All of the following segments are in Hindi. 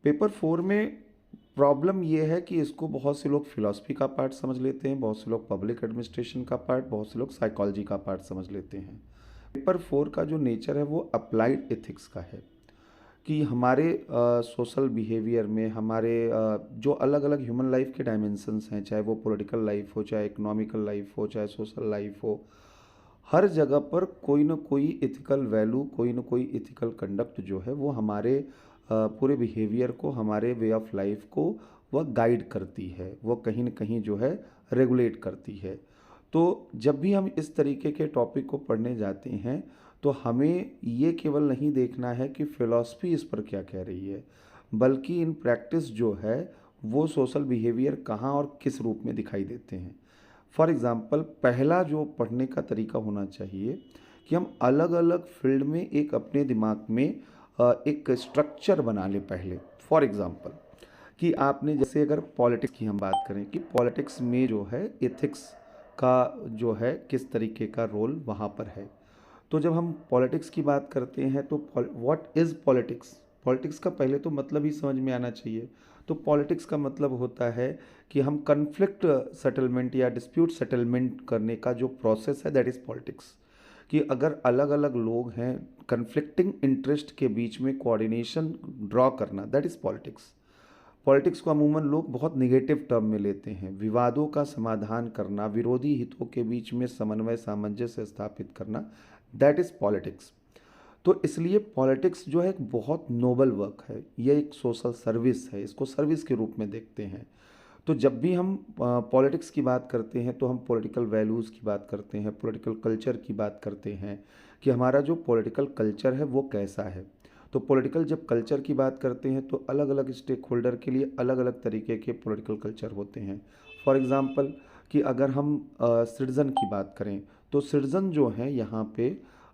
पेपर 4 में प्रॉब्लम ये है कि इसको बहुत से लोग फिलॉसफी का पार्ट समझ लेते हैं, बहुत से लोग पब्लिक एडमिनिस्ट्रेशन का पार्ट, बहुत से लोग साइकोलॉजी का पार्ट समझ लेते हैं। पेपर 4 का जो नेचर है वो अप्लाइड एथिक्स का है कि हमारे सोशल बिहेवियर में हमारे जो अलग अलग ह्यूमन लाइफ के डायमेंशंस हैं, चाहे वो पॉलिटिकल लाइफ हो, चाहे इकोनॉमिकल लाइफ हो, चाहे सोशल लाइफ हो, हर जगह पर कोई ना कोई इथिकल वैल्यू, कोई ना कोई इथिकल कंडक्ट जो है वो हमारे पूरे बिहेवियर को, हमारे वे ऑफ लाइफ को वह गाइड करती है, वो कहीं ना कहीं जो है रेगुलेट करती है। तो जब भी हम इस तरीके के टॉपिक को पढ़ने जाते हैं तो हमें ये केवल नहीं देखना है कि फ़िलॉसफी इस पर क्या कह रही है, बल्कि इन प्रैक्टिस जो है वो सोशल बिहेवियर कहाँ और किस रूप में दिखाई देते हैं। फॉर एग्ज़ाम्पल, पहला जो पढ़ने का तरीका होना चाहिए कि हम अलग अलग फील्ड में एक अपने दिमाग में एक स्ट्रक्चर बना लें पहले। फॉर एग्ज़ाम्पल कि आपने जैसे अगर पॉलिटिक्स की हम बात करें कि पॉलिटिक्स में जो है एथिक्स का जो है किस तरीके का रोल वहाँ पर है। तो जब हम पॉलिटिक्स की बात करते हैं तो व्हाट इज़ पॉलिटिक्स, पॉलिटिक्स का पहले तो मतलब ही समझ में आना चाहिए। तो पॉलिटिक्स का मतलब होता है कि हम कन्फ्लिक्ट सेटलमेंट या डिस्प्यूट सेटलमेंट करने का जो प्रोसेस है, दैट इज़ पॉलिटिक्स। कि अगर अलग अलग लोग हैं, कन्फ्लिक्टिंग इंटरेस्ट के बीच में कोऑर्डिनेशन ड्रॉ करना, दैट इज़ पॉलिटिक्स। पॉलिटिक्स को अमूमन लोग बहुत निगेटिव टर्म में लेते हैं। विवादों का समाधान करना, विरोधी हितों के बीच में समन्वय सामंजस्य स्थापित करना, दैट इज़ पॉलिटिक्स। तो इसलिए पॉलिटिक्स जो है एक बहुत नोबल वर्क है, यह एक सोशल सर्विस है, इसको सर्विस के रूप में देखते हैं। तो जब भी हम पॉलिटिक्स की बात करते हैं तो हम पॉलिटिकल वैल्यूज़ की बात करते हैं, पॉलिटिकल कल्चर की बात करते हैं कि हमारा जो पॉलिटिकल कल्चर है वो कैसा है। तो पॉलिटिकल जब कल्चर की बात करते हैं तो अलग अलग स्टेक होल्डर के लिए अलग अलग तरीके के पॉलिटिकल कल्चर होते हैं। फॉर एग्ज़ाम्पल कि अगर हम सिटीज़न की बात करें तो सिटीज़न जो हैं यहाँ पे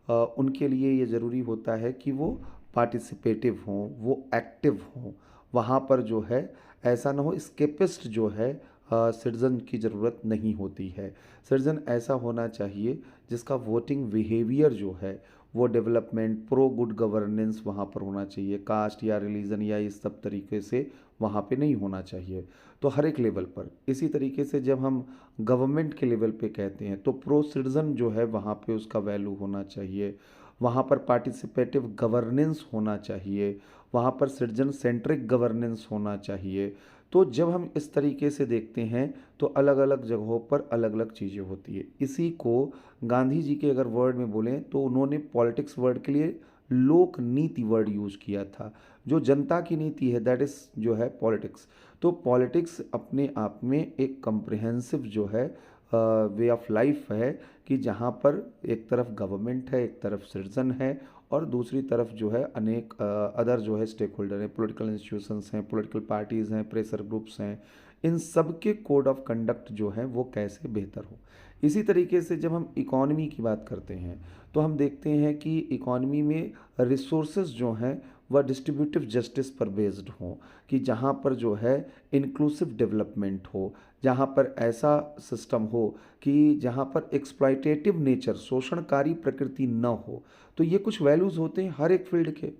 उनके लिए ये ज़रूरी होता है कि वो पार्टिसिपेटिव हों, वो एक्टिव हों। वहाँ पर जो है ऐसा ना हो एस्केपिस्ट जो है सिटीज़न की ज़रूरत नहीं होती है। सिटीज़न ऐसा होना चाहिए जिसका वोटिंग बिहेवियर जो है वो डेवलपमेंट, प्रो गुड गवर्नेंस वहाँ पर होना चाहिए। कास्ट या रिलीजन या इस सब तरीके से वहाँ पे नहीं होना चाहिए। तो हर एक लेवल पर इसी तरीके से जब हम गवर्नमेंट के लेवल पे कहते हैं तो प्रो सिटीज़न जो है वहाँ पे उसका वैल्यू होना चाहिए। वहाँ पर पार्टिसिपेटिव गवर्नेंस होना चाहिए, वहाँ पर सिटीजन सेंट्रिक गवर्नेंस होना चाहिए। तो जब हम इस तरीके से देखते हैं तो अलग अलग जगहों पर अलग अलग चीज़ें होती है। इसी को गांधी जी के अगर वर्ड में बोलें तो उन्होंने पॉलिटिक्स वर्ड के लिए लोक नीति वर्ड यूज़ किया था। जो जनता की नीति है दैट इज़ जो है पॉलिटिक्स। तो पॉलिटिक्स अपने आप में एक कम्प्रिहेंसिव जो है वे ऑफ लाइफ है कि जहाँ पर एक तरफ गवर्नमेंट है, एक तरफ सिटीजन है और दूसरी तरफ जो है अनेक अदर जो है स्टेक होल्डर हैं, पॉलिटिकल इंस्टीट्यूशंस हैं, पॉलिटिकल पार्टीज़ हैं, प्रेशर ग्रुप्स हैं। इन सब के कोड ऑफ कंडक्ट जो है वो कैसे बेहतर हो। इसी तरीके से जब हम इकॉनमी की बात करते हैं तो हम देखते हैं कि इकॉनमी में रिसोर्सेज जो हैं वह डिस्ट्रीब्यूटिव जस्टिस पर बेस्ड हों, कि जहाँ पर जो है इंक्लूसिव डेवलपमेंट हो, जहाँ पर ऐसा सिस्टम हो कि जहाँ पर एक्सप्लॉयटेटिव नेचर, शोषणकारी प्रकृति न हो। तो ये कुछ वैल्यूज़ होते हैं हर एक फील्ड के।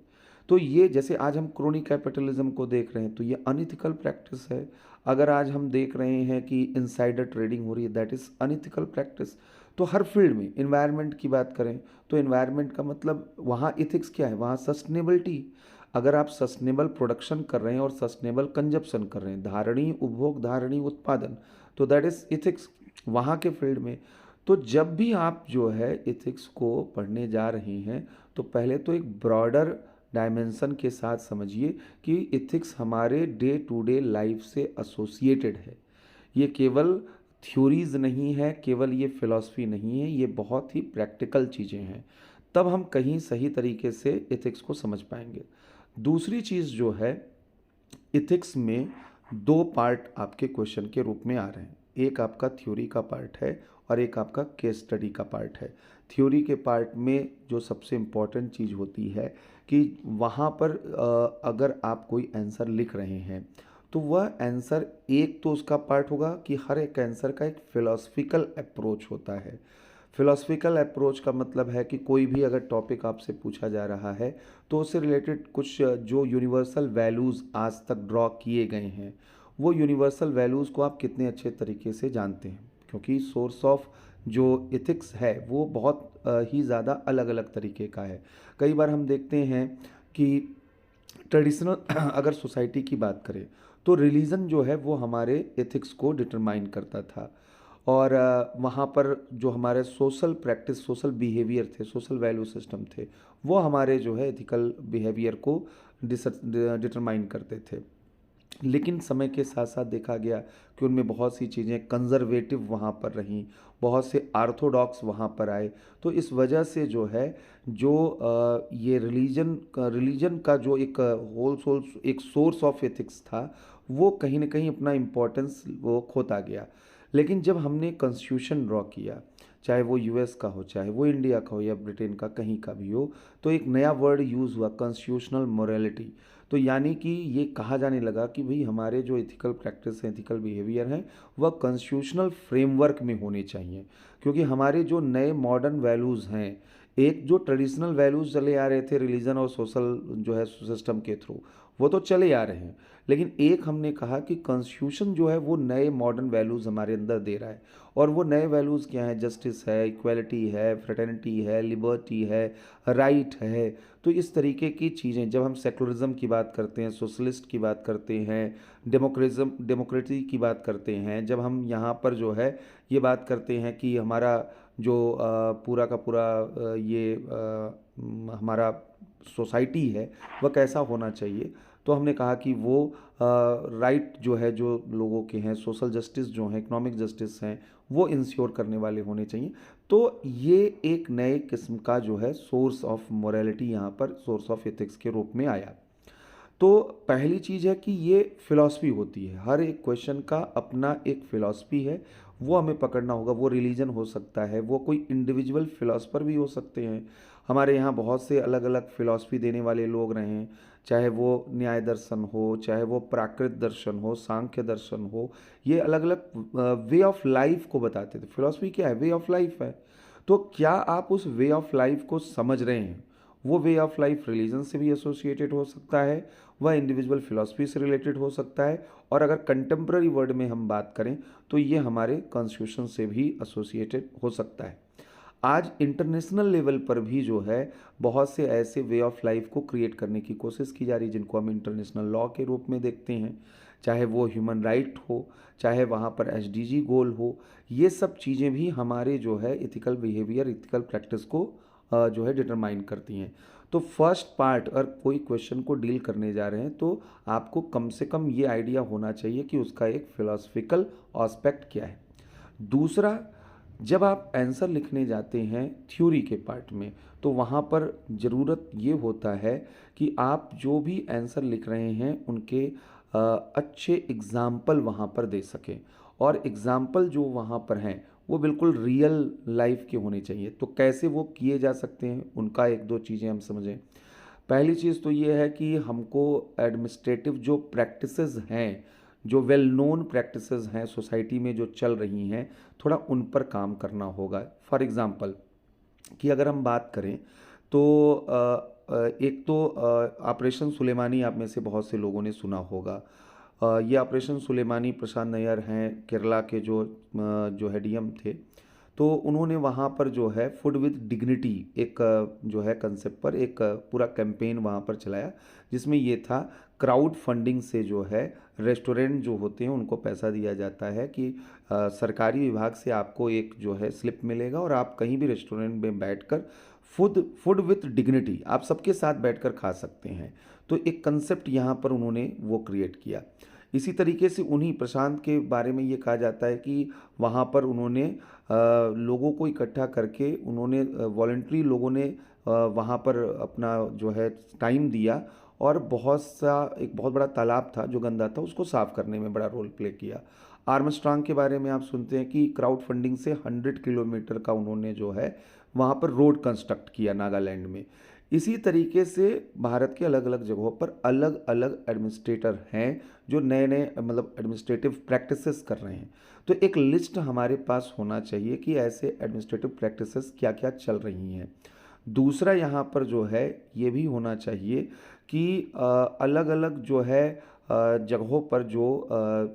तो ये जैसे आज हम क्रोनी कैपिटलिज्म को देख रहे हैं तो ये अनइथिकल प्रैक्टिस है। अगर आज हम देख रहे हैं कि इनसाइडर ट्रेडिंग हो रही है, दैट इज़ अनइथिकल प्रैक्टिस। तो हर फील्ड में इन्वायरमेंट की बात करें तो इन्वायरमेंट का मतलब वहाँ इथिक्स क्या है, वहाँ सस्टेनेबिलिटी। अगर आप सस्टेनेबल प्रोडक्शन कर रहे हैं और सस्टेनेबल कंजप्शन कर रहे हैं, धारणीय उपभोग, धारणीय उत्पादन, तो दैट इज़ इथिक्स वहाँ के फील्ड में। तो जब भी आप जो है इथिक्स को पढ़ने जा रहे हैं तो पहले तो एक ब्रॉडर डायमेंशन के साथ समझिए कि इथिक्स हमारे डे टू डे लाइफ से एसोसिएटेड है। ये केवल थ्योरीज नहीं है, केवल ये फिलॉसफी नहीं है, ये बहुत ही प्रैक्टिकल चीज़ें हैं। तब हम कहीं सही तरीके से इथिक्स को समझ पाएंगे। दूसरी चीज़ जो है, इथिक्स में दो पार्ट आपके क्वेश्चन के रूप में आ रहे हैं। एक आपका थ्योरी का पार्ट है और एक आपका केस स्टडी का पार्ट है। थ्योरी के पार्ट में जो सबसे इम्पॉर्टेंट चीज़ होती है कि वहाँ पर अगर आप कोई आंसर लिख रहे हैं तो वह आंसर, एक तो उसका पार्ट होगा कि हर एक आंसर का एक फिलोसफिकल अप्रोच होता है। फिलोसफिकल अप्रोच का मतलब है कि कोई भी अगर टॉपिक आपसे पूछा जा रहा है तो उससे रिलेटेड कुछ जो यूनिवर्सल वैल्यूज़ आज तक ड्रॉ किए गए हैं, वो यूनिवर्सल वैल्यूज़ को आप कितने अच्छे तरीके से जानते हैं, क्योंकि सोर्स ऑफ जो इथिक्स है वो बहुत ही ज़्यादा अलग अलग तरीके का है। कई बार हम देखते हैं कि ट्रेडिशनल अगर सोसाइटी की बात करें तो रिलीजन जो है वो हमारे एथिक्स को डिटरमाइन करता था, और वहाँ पर जो हमारे सोशल प्रैक्टिस, सोशल बिहेवियर थे, सोशल वैल्यू सिस्टम थे, वो हमारे जो है एथिकल बिहेवियर को डिटरमाइन करते थे। लेकिन समय के साथ साथ देखा गया कि उनमें बहुत सी चीज़ें कंजर्वेटिव वहाँ पर रहीं, बहुत से आर्थोडॉक्स वहाँ पर आए। तो इस वजह से जो है जो ये रिलीजन का जो एक होल सोल एक सोर्स ऑफ एथिक्स था, वो कहीं ना कहीं अपना इम्पोर्टेंस वो खोता गया। लेकिन जब हमने कॉन्स्टिट्यूशन ड्रॉ किया, चाहे वो यूएस का हो, चाहे वो इंडिया का हो या ब्रिटेन का, कहीं का भी हो, तो एक नया वर्ड यूज़ हुआ, कॉन्स्टिट्यूशनल मोरालिटी। तो यानी कि ये कहा जाने लगा कि भाई हमारे जो एथिकल प्रैक्टिस हैं, एथिकल बिहेवियर हैं, वह कॉन्स्टिट्यूशनल फ्रेमवर्क में होने चाहिए। क्योंकि हमारे जो नए मॉडर्न वैल्यूज़ हैं, एक जो ट्रेडिशनल वैल्यूज़ चले आ रहे थे रिलीजन और सोशल जो है सिस्टम के थ्रू, वो तो चले आ रहे हैं, लेकिन एक हमने कहा कि कॉन्स्टिट्यूशन जो है वो नए मॉडर्न वैल्यूज़ हमारे अंदर दे रहा है। और वो नए वैल्यूज़ क्या हैं? जस्टिस है, इक्वलिटी है, फ्रेटर्निटी है, लिबर्टी है, राइट है। तो इस तरीके की चीज़ें, जब हम सेकुलरिज्म की बात करते हैं, सोशलिस्ट की बात करते हैं, डेमोक्रेसी की बात करते हैं, जब हम यहाँ पर जो है ये बात करते हैं कि हमारा जो पूरा का पूरा हमारा सोसाइटी है वह कैसा होना चाहिए, तो हमने कहा कि वो राइट जो है, जो लोगों के हैं, सोशल जस्टिस जो है, इकोनॉमिक जस्टिस हैं, वो इंश्योर करने वाले होने चाहिए। तो ये एक नए किस्म का जो है सोर्स ऑफ मोरालिटी यहाँ पर सोर्स ऑफ एथिक्स के रूप में आया। तो पहली चीज़ है कि ये फिलॉसफी होती है, हर एक क्वेश्चन का अपना एक फिलॉसफी है, वो हमें पकड़ना होगा। वो रिलीजन हो सकता है, वो कोई इंडिविजुअल फिलॉसफर भी हो सकते हैं। हमारे यहाँ बहुत से अलग अलग फिलॉसफी देने वाले लोग रहे हैं, चाहे वो न्याय दर्शन हो, चाहे वो प्राकृत दर्शन हो, सांख्य दर्शन हो, ये अलग अलग वे ऑफ लाइफ को बताते थे। फिलॉसफी क्या है? वे ऑफ लाइफ है। तो क्या आप उस वे ऑफ लाइफ को समझ रहे हैं? वो वे ऑफ लाइफ रिलीजन से भी एसोसिएटेड हो सकता है, वह इंडिविजुअल फिलॉसफी से रिलेटेड हो सकता है, और अगर कंटेम्प्ररी वर्ड में हम बात करें तो ये हमारे कॉन्स्टिट्यूशन से भी एसोसिएटेड हो सकता है। आज इंटरनेशनल लेवल पर भी जो है बहुत से ऐसे वे ऑफ लाइफ को क्रिएट करने की कोशिश की जा रही है, जिनको हम इंटरनेशनल लॉ के रूप में देखते हैं, चाहे वो ह्यूमन राइट हो, चाहे वहाँ पर एसडीजी गोल हो। ये सब चीज़ें भी हमारे जो है इथिकल बिहेवियर, इथिकल प्रैक्टिस को जो है डिटरमाइन करती हैं। तो फर्स्ट पार्ट, अगर कोई क्वेश्चन को डील करने जा रहे हैं तो आपको कम से कम ये आइडिया होना चाहिए कि उसका एक फिलोसफिकल एस्पेक्ट क्या है। दूसरा, जब आप आंसर लिखने जाते हैं थ्योरी के पार्ट में, तो वहाँ पर ज़रूरत ये होता है कि आप जो भी आंसर लिख रहे हैं उनके अच्छे एग्ज़ाम्पल वहाँ पर दे सकें, और एग्ज़ाम्पल जो वहाँ पर हैं वो बिल्कुल रियल लाइफ के होने चाहिए। तो कैसे वो किए जा सकते हैं, उनका एक दो चीज़ें हम समझें। पहली चीज़ तो ये है कि हमको एडमिनिस्ट्रेटिव जो प्रैक्टिसेस हैं, जो वेल नोन प्रैक्टिसेस हैं सोसाइटी में जो चल रही हैं, थोड़ा उन पर काम करना होगा। फॉर एग्ज़ाम्पल कि अगर हम बात करें तो एक तो ऑपरेशन सुलेमानी आप में से बहुत से लोगों ने सुना होगा। ये ऑपरेशन सुलेमानी, प्रशांत नैयर हैं केरला के जो है डीएम थे। तो उन्होंने वहाँ पर जो है फूड विद डिग्निटी एक जो है कंसेप्ट पर एक पूरा कैंपेन वहाँ पर चलाया, जिसमें ये था क्राउड फंडिंग से जो है रेस्टोरेंट जो होते हैं उनको पैसा दिया जाता है कि सरकारी विभाग से आपको एक जो है स्लिप मिलेगा और आप कहीं भी रेस्टोरेंट में बैठकर फूड विथ डिग्निटी आप सबके साथ बैठकर खा सकते हैं। तो एक कंसेप्ट यहाँ पर उन्होंने वो क्रिएट किया। इसी तरीके से उन्हीं प्रशांत के बारे में ये कहा जाता है कि वहाँ पर उन्होंने लोगों को इकट्ठा करके उन्होंने वॉलंटरी लोगों ने वहाँ पर अपना जो है टाइम दिया, और एक बहुत बड़ा तालाब था जो गंदा था, उसको साफ़ करने में बड़ा रोल प्ले किया। आर्मस्ट्रांग के बारे में आप सुनते हैं कि क्राउड फंडिंग से 100 किलोमीटर का उन्होंने जो है वहाँ पर रोड कंस्ट्रक्ट किया नागालैंड में। इसी तरीके से भारत के अलग अलग जगहों पर अलग अलग एडमिनिस्ट्रेटर हैं जो नए नए मतलब एडमिनिस्ट्रेटिव प्रैक्टिसेस कर रहे हैं। तो एक लिस्ट हमारे पास होना चाहिए कि ऐसे एडमिनिस्ट्रेटिव प्रैक्टिसेस क्या क्या चल रही हैं। दूसरा यहाँ पर जो है ये भी होना चाहिए कि अलग अलग जो है जगहों पर जो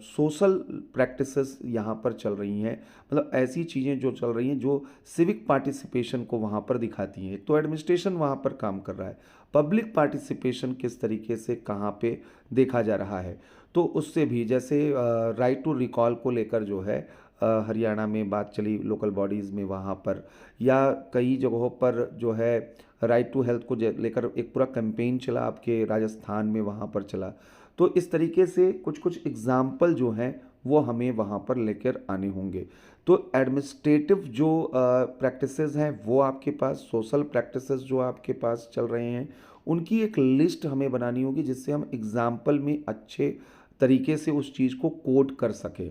सोशल प्रैक्टिसेस यहाँ पर चल रही हैं, मतलब ऐसी चीज़ें जो चल रही हैं जो सिविक पार्टिसिपेशन को वहाँ पर दिखाती हैं। तो एडमिनिस्ट्रेशन वहाँ पर काम कर रहा है, पब्लिक पार्टिसिपेशन किस तरीके से कहाँ पे देखा जा रहा है। तो उससे भी जैसे राइट टू रिकॉल को लेकर जो है हरियाणा में बात चली लोकल बॉडीज़ में वहाँ पर, या कई जगहों पर जो है राइट टू हेल्थ को लेकर एक पूरा कैंपेन चला आपके राजस्थान में वहाँ पर चला। तो इस तरीके से कुछ कुछ एग्जाम्पल जो हैं वो हमें वहाँ पर लेकर आने होंगे। तो एडमिनिस्ट्रेटिव जो प्रैक्टिसेस हैं वो आपके पास, सोशल प्रैक्टिसेस जो आपके पास चल रहे हैं उनकी एक लिस्ट हमें बनानी होगी जिससे हम एग्जाम्पल में अच्छे तरीके से उस चीज़ को कोट कर सकें।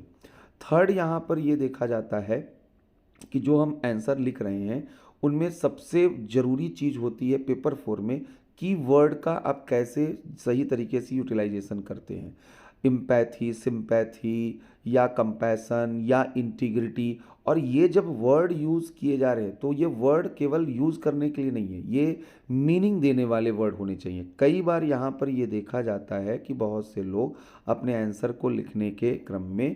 थर्ड यहाँ पर ये देखा जाता है कि जो हम आंसर लिख रहे हैं उनमें सबसे ज़रूरी चीज़ होती है पेपर 4 में की वर्ड का आप कैसे सही तरीके से यूटिलाइजेशन करते हैं। एम्पैथी, सिंपैथी या कंपैशन या इंटीग्रिटी, और ये जब वर्ड यूज़ किए जा रहे हैं तो ये वर्ड केवल यूज़ करने के लिए नहीं है, ये मीनिंग देने वाले वर्ड होने चाहिए। कई बार यहाँ पर ये देखा जाता है कि बहुत से लोग अपने आंसर को लिखने के क्रम में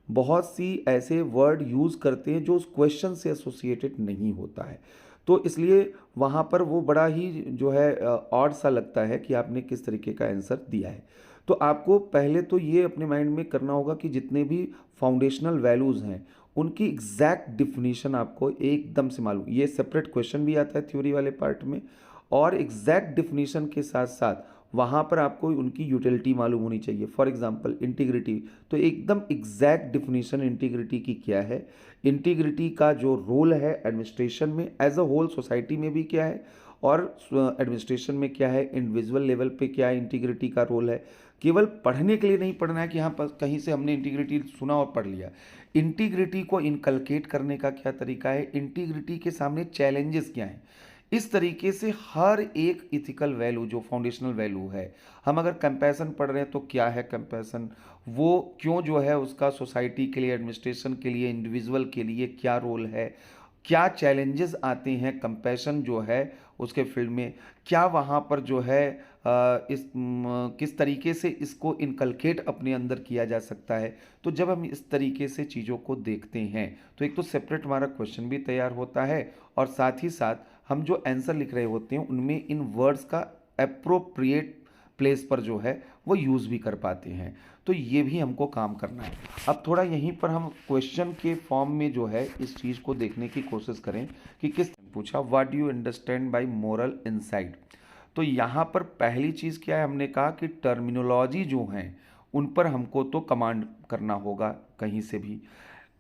बहुत सी ऐसे वर्ड यूज़ करते हैं जो उस क्वेश्चन से एसोसिएटेड नहीं होता है। तो इसलिए वहाँ पर वो बड़ा ही जो है ऑड सा लगता है कि आपने किस तरीके का आंसर दिया है। तो आपको पहले तो ये अपने माइंड में करना होगा कि जितने भी फाउंडेशनल वैल्यूज़ हैं उनकी एग्जैक्ट डिफिनीशन आपको एकदम से मालूम। ये सेपरेट क्वेश्चन भी आता है थ्योरी वाले पार्ट में, और एग्जैक्ट डिफिनीशन के साथ साथ वहाँ पर आपको उनकी यूटिलिटी मालूम होनी चाहिए। फॉर एग्जांपल इंटीग्रिटी, तो एकदम एग्जैक्ट डिफिनीशन इंटीग्रिटी की क्या है, इंटीग्रिटी का जो रोल है एडमिनिस्ट्रेशन में एज अ होल सोसाइटी में भी क्या है, और एडमिनिस्ट्रेशन में क्या है, इंडिविजुअल लेवल पे क्या है इंटीग्रिटी का रोल है। केवल पढ़ने के लिए नहीं पढ़ना है कि हाँ कहीं से हमने इंटीग्रिटी सुना और पढ़ लिया। इंटीग्रिटी को इनकलकेट करने का क्या तरीका है, इंटीग्रिटी के सामने चैलेंजेस क्या हैं, इस तरीके से हर एक इथिकल वैल्यू जो फाउंडेशनल वैल्यू है। हम अगर कंपैशन पढ़ रहे हैं तो क्या है कंपैशन, वो क्यों जो है उसका सोसाइटी के लिए, एडमिनिस्ट्रेशन के लिए, इंडिविजुअल के लिए क्या रोल है, क्या चैलेंजेस आते हैं कंपैशन जो है उसके फील्ड में, क्या वहाँ पर जो है किस तरीके से इसको इनकलकेट अपने अंदर किया जा सकता है। तो जब हम इस तरीके से चीज़ों को देखते हैं तो एक तो सेपरेट हमारा क्वेश्चन भी तैयार होता है, और साथ ही साथ हम जो आंसर लिख रहे होते हैं उनमें इन वर्ड्स का एप्रोप्रिएट प्लेस पर जो है वो यूज़ भी कर पाते हैं। तो ये भी हमको काम करना है। अब थोड़ा यहीं पर हम क्वेश्चन के फॉर्म में जो है इस चीज़ को देखने की कोशिश करें कि किस पूछा, what do you understand by moral insight. तो यहाँ पर पहली चीज़ क्या है, हमने कहा कि टर्मिनोलॉजी जो हैं उन पर हमको तो कमांड करना होगा कहीं से भी।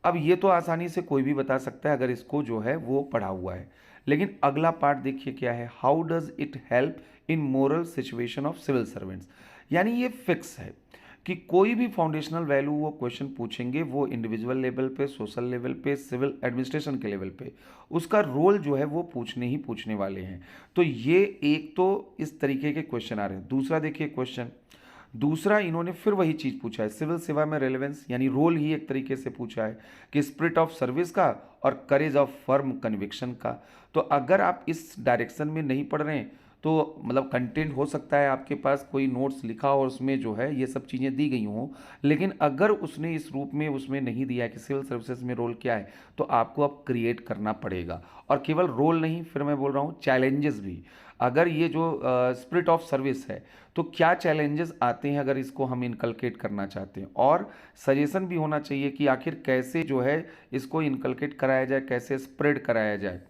अब ये तो आसानी से कोई भी बता सकता है अगर इसको जो है वो पढ़ा हुआ है, लेकिन अगला पार्ट देखिए क्या है, how does it help in moral situation of civil servants. यानी ये फिक्स है कि कोई भी फाउंडेशनल वैल्यू वो क्वेश्चन पूछेंगे वो इंडिविजुअल लेवल पे, सोशल लेवल पे, सिविल एडमिनिस्ट्रेशन के लेवल पे, उसका रोल जो है वो पूछने ही पूछने वाले हैं। तो ये एक तो इस तरीके के क्वेश्चन आ रहे हैं। दूसरा देखिए क्वेश्चन, दूसरा इन्होंने फिर वही चीज़ पूछा है, सिविल सेवा में रेलेवेंस यानी रोल ही एक तरीके से पूछा है कि स्पिरिट ऑफ सर्विस का और करेज ऑफ फर्म कन्विक्शन का। तो अगर आप इस डायरेक्शन में नहीं पढ़ रहे हैं तो मतलब कंटेंट हो सकता है आपके पास कोई नोट्स लिखा हो और उसमें जो है ये सब चीज़ें दी गई हों, लेकिन अगर उसने इस रूप में उसमें नहीं दिया है कि सिविल सर्विसेज में रोल क्या है, तो आपको अब क्रिएट करना पड़ेगा। और केवल रोल नहीं, फिर मैं बोल रहा हूँ चैलेंजेस भी। अगर ये जो स्पिरिट ऑफ सर्विस है तो क्या चैलेंजेस आते हैं अगर इसको हम इनकलकेट करना चाहते हैं, और सजेशन भी होना चाहिए कि आखिर कैसे जो है इसको इनकलकेट कराया जाए, कैसे स्प्रेड कराया जाए।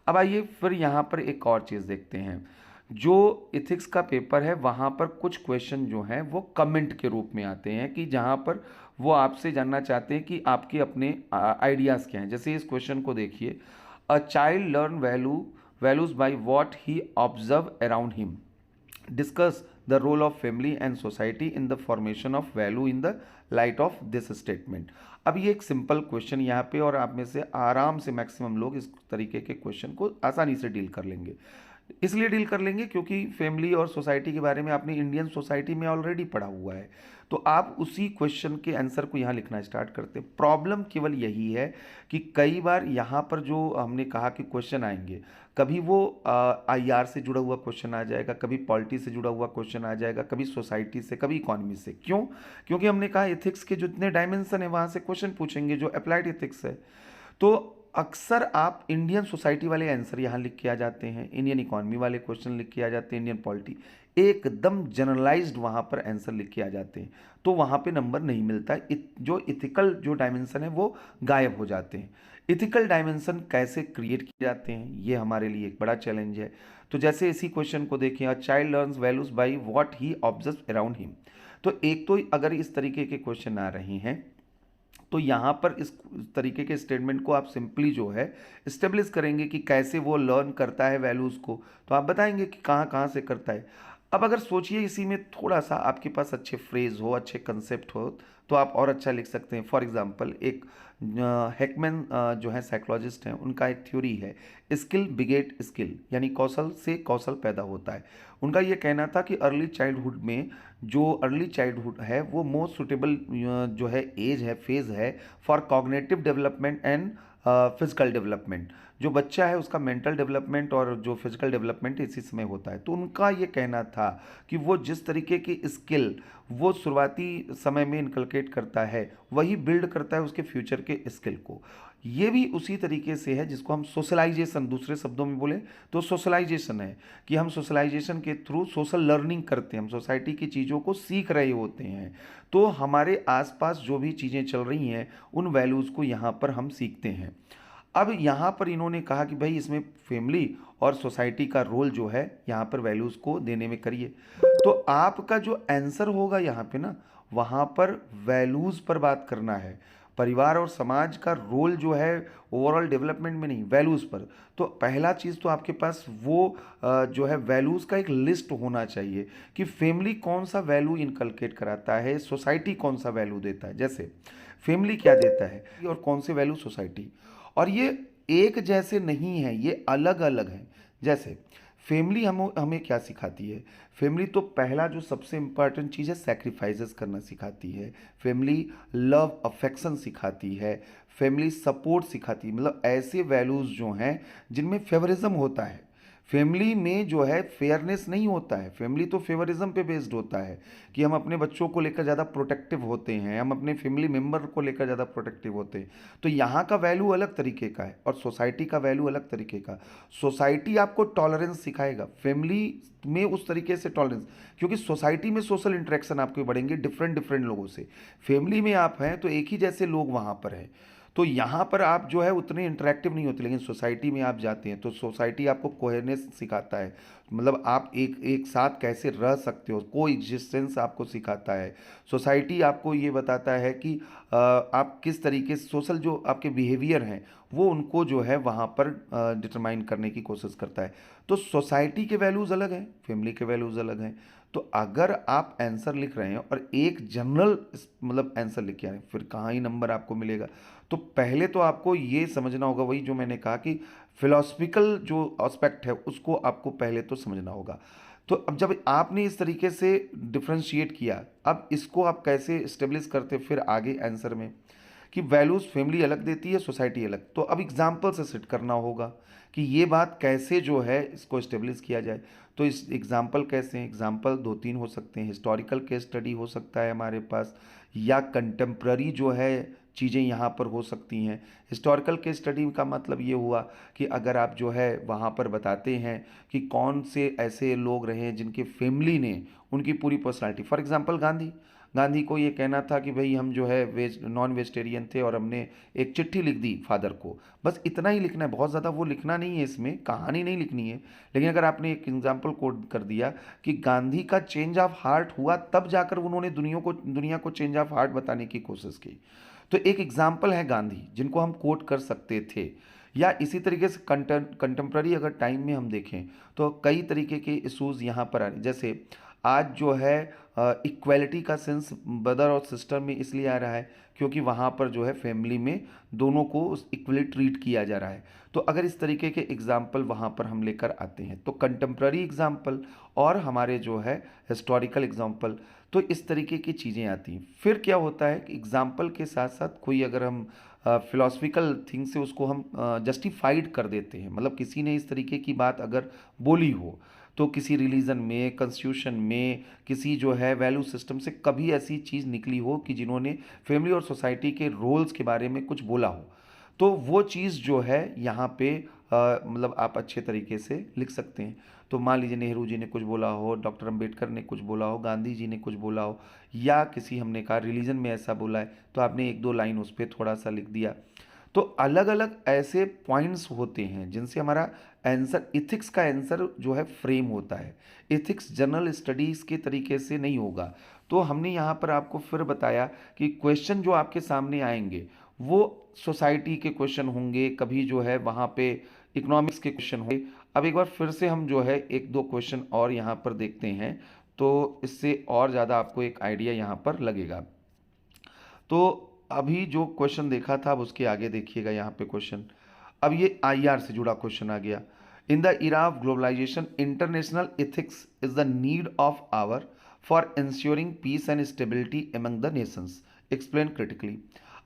अब आइए फिर यहाँ पर एक और चीज़ देखते हैं, जो इथिक्स का पेपर है वहाँ पर कुछ क्वेश्चन जो हैं वो कमेंट के रूप में आते हैं कि जहाँ पर वो आपसे जानना चाहते हैं कि आपके अपने आइडियाज़ क्या हैं। जैसे इस क्वेश्चन को देखिए, a child learn values by what he observe around him, discuss the role of family and society in the formation of value in the light of this statement. अब ये एक सिंपल क्वेश्चन यहाँ पे, और आप में से आराम से मैक्सिमम लोग इस तरीके के क्वेश्चन को आसानी से डील कर लेंगे। इसलिए डील कर लेंगे क्योंकि फैमिली और सोसाइटी के बारे में आपने इंडियन सोसाइटी में ऑलरेडी पढ़ा हुआ है, तो आप उसी क्वेश्चन के आंसर को यहाँ लिखना स्टार्ट करते हैं। प्रॉब्लम केवल यही है कि कई बार यहाँ पर जो हमने कहा कि क्वेश्चन आएंगे, कभी वो आईआर से जुड़ा हुआ क्वेश्चन आ जाएगा, कभी पॉलिटी से जुड़ा हुआ क्वेश्चन आ जाएगा, कभी सोसाइटी से, कभी इकोनॉमी से। क्यों? क्योंकि हमने कहा एथिक्स के जितने डायमेंशन है वहाँ से क्वेश्चन पूछेंगे जो अप्लाइड एथिक्स है। तो अक्सर आप इंडियन सोसाइटी वाले आंसर यहाँ लिख के आ जाते हैं, इंडियन इकोनॉमी वाले क्वेश्चन लिख के आ जाते हैं, इंडियन पॉलिटी एकदम जनरलाइज्ड वहाँ पर आंसर लिख के आ जाते हैं, तो वहाँ पे नंबर नहीं मिलता है। जो इथिकल जो डायमेंशन है वो गायब हो जाते हैं। इथिकल डायमेंशन कैसे क्रिएट किए जाते हैं, ये हमारे लिए एक बड़ा चैलेंज है। तो जैसे इसी क्वेश्चन को देखें, a child learns values by what he observe around him. तो एक तो अगर इस तरीके के क्वेश्चन आ रहे हैं तो यहाँ पर इस तरीके के स्टेटमेंट को आप सिंपली जो है इस्टेब्लिश करेंगे कि कैसे वो लर्न करता है वैल्यूज़ को, तो आप बताएंगे कि कहाँ कहाँ से करता है। अब अगर सोचिए इसी में थोड़ा सा आपके पास अच्छे फ्रेज हो, अच्छे कंसेप्ट हो, तो आप और अच्छा लिख सकते हैं। फॉर एग्जांपल एक हैकमैन जो है साइकोलॉजिस्ट हैं, उनका एक थ्योरी है स्किल बिगेट स्किल, यानी कौशल से कौशल पैदा होता है। उनका ये कहना था कि अर्ली चाइल्डहुड में जो अर्ली चाइल्डहुड है वो मोस्ट सुटेबल जो है एज है, फेज है for cognitive development and physical development. जो बच्चा है उसका मेंटल डेवलपमेंट और जो फिजिकल डेवलपमेंट इसी समय होता है। तो उनका ये कहना था कि वो जिस तरीके की स्किल वो शुरुआती समय में इनकलकेट करता है वही बिल्ड करता है उसके फ्यूचर के स्किल को। ये भी उसी तरीके से है जिसको हम सोशलाइजेशन, दूसरे शब्दों में बोले तो सोशलाइजेशन है कि हम सोशलाइजेशन के थ्रू सोशल लर्निंग करते हैं, हम सोसाइटी की चीज़ों को सीख रहे होते हैं। तो हमारे आसपास जो भी चीज़ें चल रही हैं उन वैल्यूज़ को यहाँ पर हम सीखते हैं। अब यहाँ पर इन्होंने कहा कि भाई इसमें फैमिली और सोसाइटी का रोल जो है यहाँ पर वैल्यूज़ को देने में करिए। तो आपका जो आंसर होगा यहाँ पे ना, वहाँ पर वैल्यूज़ पर बात करना है। परिवार और समाज का रोल जो है ओवरऑल डेवलपमेंट में नहीं, वैल्यूज़ पर। तो पहला चीज़ तो आपके पास वो जो है वैल्यूज़ का एक लिस्ट होना चाहिए कि फैमिली कौन सा वैल्यू इनकलकेट कराता है, सोसाइटी कौन सा वैल्यू देता है। जैसे फैमिली क्या देता है और कौन से वैल्यू सोसाइटी, और ये एक जैसे नहीं है, ये अलग अलग हैं। जैसे फैमिली हमें क्या सिखाती है? फैमिली तो पहला जो सबसे इम्पॉर्टेंट चीज़ है सैक्रिफाइसेस करना सिखाती है। फैमिली लव अफेक्शन सिखाती है। फैमिली सपोर्ट सिखाती है। मतलब ऐसे वैल्यूज़ जो हैं जिनमें फेवरिज्म होता है। फैमिली में जो है फेयरनेस नहीं होता है। फैमिली तो फेवरिज्म पे बेस्ड होता है कि हम अपने बच्चों को लेकर ज़्यादा प्रोटेक्टिव होते हैं, हम अपने फैमिली मेम्बर को लेकर ज़्यादा प्रोटेक्टिव होते हैं। तो यहाँ का वैल्यू अलग तरीके का है और सोसाइटी का वैल्यू अलग तरीके का। सोसाइटी आपको टॉलरेंस सिखाएगा, फैमिली में उस तरीके से टॉलरेंस, क्योंकि सोसाइटी में सोशल इंटरेक्शन आपके बढ़ेंगे डिफरेंट डिफरेंट लोगों से। फैमिली में आप हैं तो एक ही जैसे लोग वहाँ पर हैं, तो यहाँ पर आप जो है उतने इंटरेक्टिव नहीं होते। लेकिन सोसाइटी में आप जाते हैं तो सोसाइटी आपको कोहेरेंस सिखाता है, मतलब आप एक एक साथ कैसे रह सकते हो, को एग्जिस्टेंस आपको सिखाता है। सोसाइटी आपको ये बताता है कि आप किस तरीके से सोशल जो आपके बिहेवियर हैं वो उनको जो है वहाँ पर डिटरमाइन करने की कोशिश करता है। तो सोसाइटी के वैल्यूज़ अलग हैं, फैमिली के वैल्यूज़ अलग हैं। तो अगर आप आंसर लिख रहे हैं और एक जनरल मतलब आंसर लिख के आए फिर कहाँ ही नंबर आपको मिलेगा। तो पहले तो आपको ये समझना होगा, वही जो मैंने कहा कि फिलोसफिकल जो एस्पेक्ट है उसको आपको पहले तो समझना होगा। तो अब जब आपने इस तरीके से डिफ्रेंशिएट किया, अब इसको आप कैसे इस्टेब्लिश करते फिर आगे आंसर में कि वैल्यूज़ फैमिली अलग देती है, सोसाइटी अलग। तो अब एग्जाम्पल से सेट करना होगा कि ये बात कैसे जो है इसको इस्टेब्लिश किया जाए। तो इस एग्जाम्पल कैसे हैं? एग्जाम्पल दो तीन हो सकते हैं। हिस्टोरिकल केस स्टडी हो सकता है हमारे पास, या कंटेम्प्ररी जो है चीज़ें यहाँ पर हो सकती हैं। हिस्टोरिकल केस स्टडी का मतलब ये हुआ कि अगर आप जो है वहाँ पर बताते हैं कि कौन से ऐसे लोग रहे हैं जिनके फैमिली ने उनकी पूरी personality, for example Gandhi, Gandhi को ये कहना था कि भाई हम जो है नॉन वेजिटेरियन थे और हमने एक चिट्ठी लिख दी फादर को। बस इतना ही लिखना है, बहुत ज़्यादा वो लिखना नहीं है, इसमें कहानी नहीं लिखनी है। लेकिन अगर आपने एक एग्जाम्पल कोट कर दिया कि गांधी का चेंज ऑफ हार्ट हुआ तब जाकर उन्होंने दुनिया को चेंज ऑफ हार्ट बताने की कोशिश की, तो एक एग्जाम्पल है गांधी जिनको हम कोट कर सकते थे। या इसी तरीके से कंटेम्प्ररी अगर टाइम में हम देखें तो कई तरीके के इशूज़ यहाँ पर आ रहे, जैसे आज जो है इक्वालिटी का सेंस ब्रदर और सिस्टर में इसलिए आ रहा है क्योंकि वहाँ पर जो है फैमिली में दोनों को इक्वली ट्रीट किया जा रहा है। तो अगर इस तरीके के एग्जाम्पल वहाँ पर हम लेकर आते हैं तो कंटेम्प्ररी एग्जाम्पल और हमारे जो है हिस्टोरिकल एग्जाम्पल, तो इस तरीके की चीज़ें आती हैं। फिर क्या होता है कि एग्जाम्पल के साथ साथ कोई अगर हम फिलोसफिकल थिंग से उसको हम जस्टिफाइड कर देते हैं, मतलब किसी ने इस तरीके की बात अगर बोली हो तो किसी रिलीजन में, कॉन्स्टिट्यूशन में, किसी जो है वैल्यू सिस्टम से कभी ऐसी चीज़ निकली हो कि जिन्होंने फैमिली और सोसाइटी के रोल्स के बारे में कुछ बोला हो, तो वो चीज़ जो है यहाँ पे मतलब आप अच्छे तरीके से लिख सकते हैं। तो मान लीजिए नेहरू जी ने कुछ बोला हो, डॉक्टर अंबेडकर ने कुछ बोला हो, गांधी जी ने कुछ बोला हो, या किसी हमने कहा रिलीजन में ऐसा बोला है तो आपने एक दो लाइन उस पर थोड़ा सा लिख दिया। तो अलग अलग ऐसे पॉइंट्स होते हैं जिनसे हमारा आंसर, इथिक्स का आंसर जो है फ्रेम होता है। इथिक्स जनरल स्टडीज़ के तरीके से नहीं होगा। तो हमने यहाँ पर आपको फिर बताया कि क्वेश्चन जो आपके सामने आएंगे वो सोसाइटी के क्वेश्चन होंगे, कभी जो है वहाँ पे इकोनॉमिक्स के क्वेश्चन होंगे। अब एक बार फिर से हम जो है एक दो क्वेश्चन और यहाँ पर देखते हैं तो इससे और ज़्यादा आपको एक आइडिया यहाँ पर लगेगा। तो अभी जो क्वेश्चन देखा था अब उसके आगे देखिएगा यहाँ पे क्वेश्चन। अब ये आईआर से जुड़ा क्वेश्चन आ गया। In the era of globalisation international ethics is the need of hour for ensuring peace and stability among the nations, explain critically.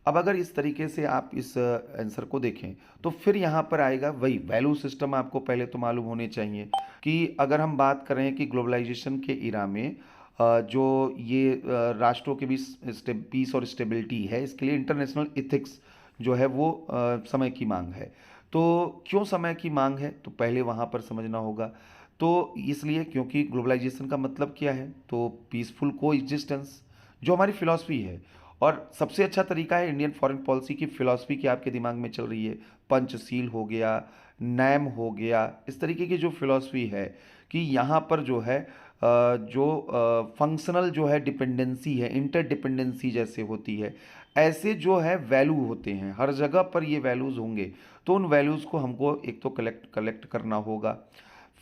अब अगर इस तरीके से आप इस आंसर को देखें तो फिर यहाँ पर आएगा वही वैल्यू सिस्टम। आपको पहले तो मालूम होने चाहिए कि अगर हम बात करें कि ग्लोबलाइजेशन के इरा में जो ये राष्ट्रों के बीच पीस और स्टेबिलिटी है, इसके लिए इंटरनेशनल इथिक्स जो है वो समय की मांग है। तो क्यों समय की मांग है तो पहले वहाँ पर समझना होगा। तो इसलिए क्योंकि ग्लोबलाइजेशन का मतलब क्या है, तो पीसफुल को एग्जिस्टेंस जो हमारी फिलॉसफी है। और सबसे अच्छा तरीका है इंडियन फॉरेन पॉलिसी की फिलॉसफी की आपके दिमाग में चल रही है, पंचशील हो गया, नैम हो गया, इस तरीके की जो फिलॉसफी है कि यहाँ पर जो है जो फंक्शनल जो है डिपेंडेंसी है, इंटर डिपेंडेंसी जैसे होती है, ऐसे जो है वैल्यू होते हैं हर जगह पर, ये वैल्यूज़ होंगे। तो उन वैल्यूज़ को हमको एक तो कलेक्ट करना होगा।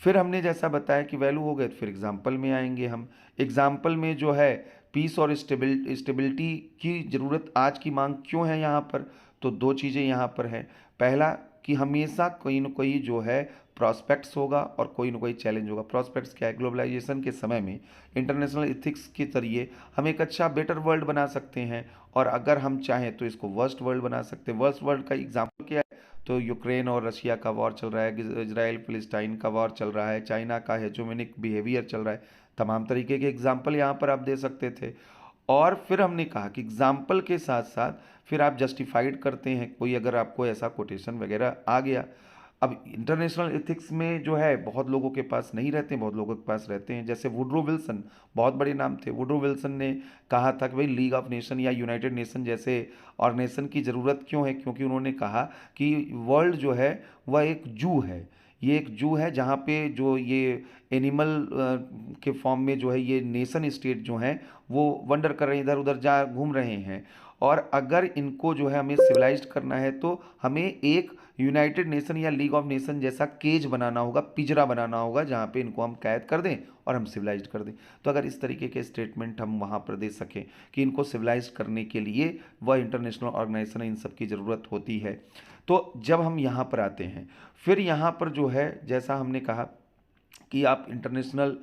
फिर हमने जैसा बताया कि वैल्यू हो गए तो फिर एग्जाम्पल में आएंगे हम। एग्जाम्पल में जो है पीस और स्टेबिलिटी की ज़रूरत आज की मांग क्यों है यहाँ पर, तो दो चीज़ें यहाँ पर हैं। पहला कि हमेशा कोई ना कोई जो है प्रॉस्पेक्ट्स होगा और कोई ना कोई चैलेंज होगा। प्रॉस्पेक्ट्स क्या है, ग्लोबलाइजेशन के समय में इंटरनेशनल इथिक्स के जरिए हम एक अच्छा बेटर वर्ल्ड बना सकते हैं, और अगर हम चाहें तो इसको वर्स्ट वर्ल्ड बना सकते हैं। वर्स्ट वर्ल्ड का एग्जाम्पल क्या है, तो यूक्रेन और रशिया का वॉर चल रहा है, इजराइल फिलिस्टाइन का वॉर चल रहा है, चाइना का हेजोमेनिक बिहेवियर चल रहा है। तमाम तरीके के एग्जाम्पल यहाँ पर आप दे सकते थे। और फिर हमने कहा कि एग्जाम्पल के साथ साथ फिर आप जस्टिफाइड करते हैं, कोई अगर आपको ऐसा कोटेशन वगैरह आ गया। अब इंटरनेशनल एथिक्स में जो है बहुत लोगों के पास नहीं रहते हैं, बहुत लोगों के पास रहते हैं। जैसे वुड्रो विल्सन, बहुत बड़े नाम थे। वुड्रो विल्सन ने कहा था कि भाई लीग ऑफ नेशन या यूनाइटेड नेशन जैसे ऑर्गेनाइजेशन की ज़रूरत क्यों है, क्योंकि उन्होंने कहा कि वर्ल्ड जो है वह एक जू है। ये एक जू है जहाँ पे जो ये एनिमल के फॉर्म में जो है ये नेशन स्टेट जो हैं वो वंडर कर रहे हैं, इधर उधर जा घूम रहे हैं। और अगर इनको जो है हमें सिविलाइज्ड करना है तो हमें एक यूनाइटेड नेशन या लीग ऑफ नेशन जैसा केज बनाना होगा, पिंजरा बनाना होगा, जहाँ पे इनको हम कैद कर दें और हम सिविलाइज्ड कर दें। तो अगर इस तरीके के स्टेटमेंट हम वहाँ पर दे सकें कि इनको सिविलाइज्ड करने के लिए वह इंटरनेशनल ऑर्गेनाइजेशन इन सब की ज़रूरत होती है। तो जब हम यहाँ पर आते हैं फिर यहाँ पर जो है जैसा हमने कहा कि आप इंटरनेशनल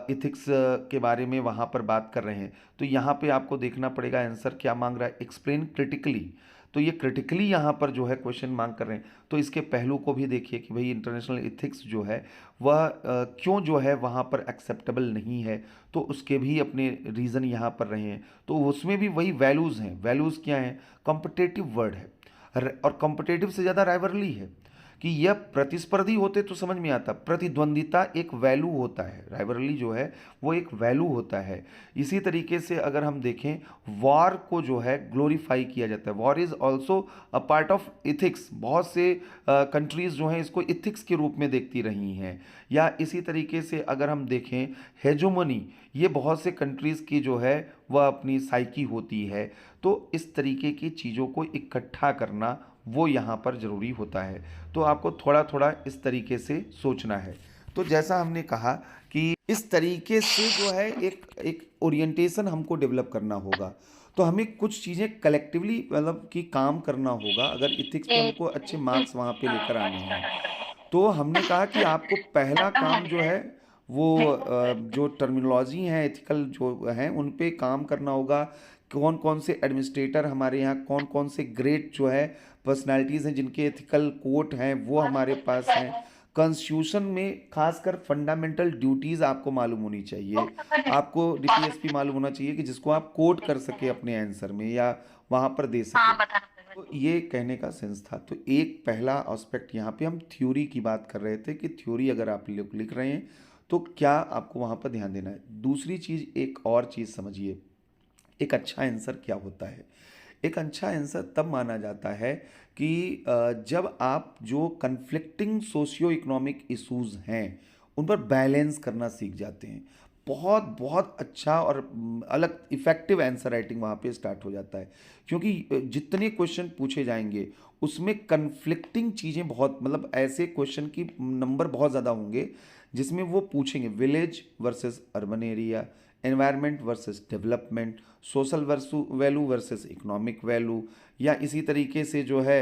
इथिक्स के बारे में वहाँ पर बात कर रहे हैं, तो यहाँ पे आपको देखना पड़ेगा आंसर क्या मांग रहा है, एक्सप्लेन क्रिटिकली। तो ये क्रिटिकली यहाँ पर जो है क्वेश्चन मांग कर रहे हैं, तो इसके पहलू को भी देखिए कि भाई इंटरनेशनल इथिक्स जो है वह क्यों जो है वहाँ पर एक्सेप्टेबल नहीं है, तो उसके भी अपने रीज़न यहाँ पर रहे हैं। तो उसमें भी वही वैल्यूज़ हैं। वैल्यूज़ क्या हैं, कॉम्पिटेटिव वर्ड है, और कॉम्पिटेटिव से ज़्यादा राइवरली है कि यह प्रतिस्पर्धी होते तो समझ में आता। प्रतिद्वंदिता एक वैल्यू होता है, राइवरली जो है वो एक वैल्यू होता है। इसी तरीके से अगर हम देखें वॉर को जो है ग्लोरीफाई किया जाता है, war is also a part of ethics. बहुत से कंट्रीज़ जो हैं इसको इथिक्स के रूप में देखती रही हैं। या इसी तरीके से अगर हम देखें हेजोमनी, ये बहुत से कंट्रीज़ की जो है वह अपनी साइकी होती है। तो इस तरीके की चीज़ों को इकट्ठा करना वो यहाँ पर ज़रूरी होता है। तो आपको थोड़ा थोड़ा इस तरीके से सोचना है। तो जैसा हमने कहा कि इस तरीके से जो है एक एक ओरिएंटेशन हमको डेवलप करना होगा। तो हमें कुछ चीज़ें कलेक्टिवली मतलब कि काम करना होगा अगर इथिक्स पे हमको अच्छे मार्क्स वहाँ पे लेकर आने हैं। तो हमने कहा कि आपको पहला काम जो है वो जो टर्मिनोलॉजी हैं एथिकल जो हैं उन पे काम करना होगा। कौन कौन से एडमिनिस्ट्रेटर हमारे यहाँ, कौन कौन से ग्रेट जो है पर्सनालिटीज़ हैं जिनके एथिकल कोड हैं वो हमारे पास हैं। कॉन्स्टिट्यूशन में खासकर फंडामेंटल ड्यूटीज़ आपको मालूम होनी चाहिए। आपको डीपीएसपी मालूम होना चाहिए कि जिसको आप कोट कर सके अपने आंसर में या वहाँ पर दे सके। तो ये कहने का सेंस था। तो एक पहला एस्पेक्ट यहाँ पे हम थ्योरी की बात कर रहे थे कि थ्योरी अगर आप लिख रहे हैं तो क्या आपको वहाँ पर ध्यान देना है। दूसरी चीज़, एक और चीज़ समझिए, एक अच्छा आंसर क्या होता है। एक अच्छा आंसर तब माना जाता है कि जब आप जो कन्फ्लिक्टिंग सोशियो इकोनॉमिक इश्यूज हैं उन पर बैलेंस करना सीख जाते हैं। बहुत बहुत अच्छा और अलग इफेक्टिव आंसर राइटिंग वहाँ पे स्टार्ट हो जाता है। क्योंकि जितने क्वेश्चन पूछे जाएंगे उसमें कन्फ्लिक्टिंग चीज़ें बहुत, मतलब ऐसे क्वेश्चन की नंबर बहुत ज़्यादा होंगे जिसमें वो पूछेंगे village versus urban area, environment versus development, social value versus economic value, या इसी तरीके से जो है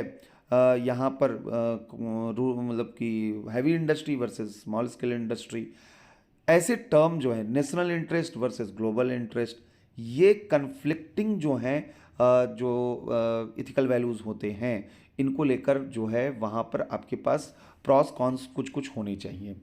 यहाँ पर मतलब कि heavy industry versus small scale industry. ऐसे टर्म जो है national interest versus global interest, ये कन्फ्लिक्टिंग जो हैं जो इथिकल वैल्यूज़ होते हैं इनको लेकर जो है वहाँ पर आपके पास प्रॉस कॉन्स कुछ कुछ होने चाहिए।